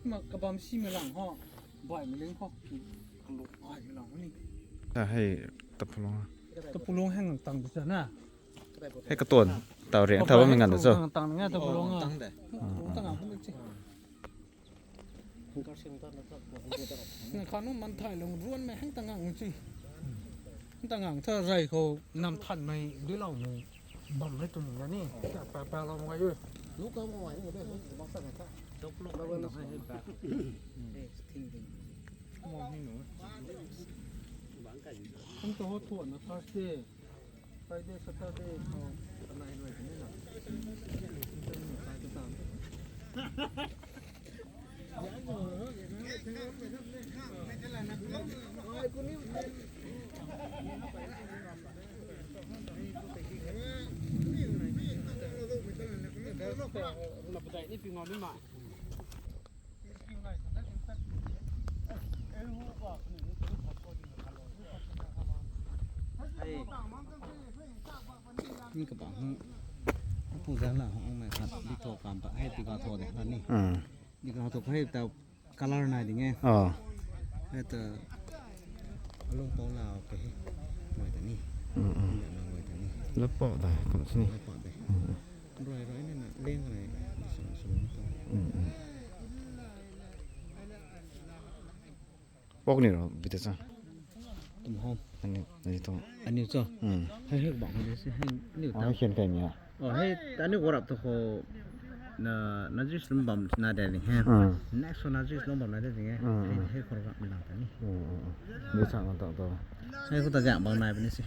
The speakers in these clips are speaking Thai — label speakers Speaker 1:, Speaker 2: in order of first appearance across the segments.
Speaker 1: มากระบำซีเมลังห่อบ่อยมาเลี้ยงพ่อกินกระโหลกบ่อยมาหลังนี่
Speaker 2: ถ้าให้ตะพลง
Speaker 1: ตะปูลงแห้งตังดิฉันน่ะ
Speaker 2: ให้กระตุนเต่าเรียงเท่าว่ามันกันเด้อจ้ะ
Speaker 1: ตังง่ายตะปูลงอ่ะ
Speaker 3: ตั้งแต่
Speaker 1: ตังอ่ะมันสิเนี่ยขนมมันถ่ายลงร้วนไม่ให้ตังอ่ะจริงตังอ่ะถ้าไรเขานำทันไม่ด้วยเราเนี่ยบ่มให้ตัวนี้นี่แปลเราไว้ด้วยลูกก็มาไว้เนี่ยบอกสั่งให้จบลูกแล้วก็ให้แบบทิ้งมองให้หนูผมตัวถ่วนนะฟาสเต้ไฟเดย์สตาร์เดย์เขาอะไรด้วยกันนี่หรอไปก็ตามนี่ปีงอนไม่มานี่กระเป๋าผู้แทนหลังของแม่ครับที่โทรความให้ตีกาโทรเนี่ยตอนนี้ตีกาโทรให้แต่กาลาร์นายดิไงให้แต่ลงปองลาวไปหน่วยแต่นี่หน่วยแต่นี่
Speaker 2: แล้วปอดได้ก่อนสิ
Speaker 3: ปอดเลยร้อยนี่นะเล่งอะไรสูง
Speaker 2: ปอกนี่เหรอบิดซ่า
Speaker 3: ตุ่มหอม
Speaker 2: อันนี้ต้อง
Speaker 3: อันนี้จ้ะให้บอกให้ได้สิให้นิ้ว
Speaker 2: เอาให้เขียนไก่เมีย
Speaker 3: ให้อันนี้วรับตัวเขาน่าจะสมบัติน่าได้เลยฮะ next one น่าจะสมบัติน่าได้ยังไงให้คนรับไม่หลังกันนี่
Speaker 2: นี่สั่งกันต่อ
Speaker 3: ให้คนตาอย่างบางนายเป็นนี่สิ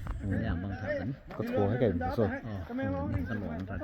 Speaker 3: อย่างบางทางกัน
Speaker 2: ก็โทรให้ไก่บิดซ่า
Speaker 3: กันหลงกัน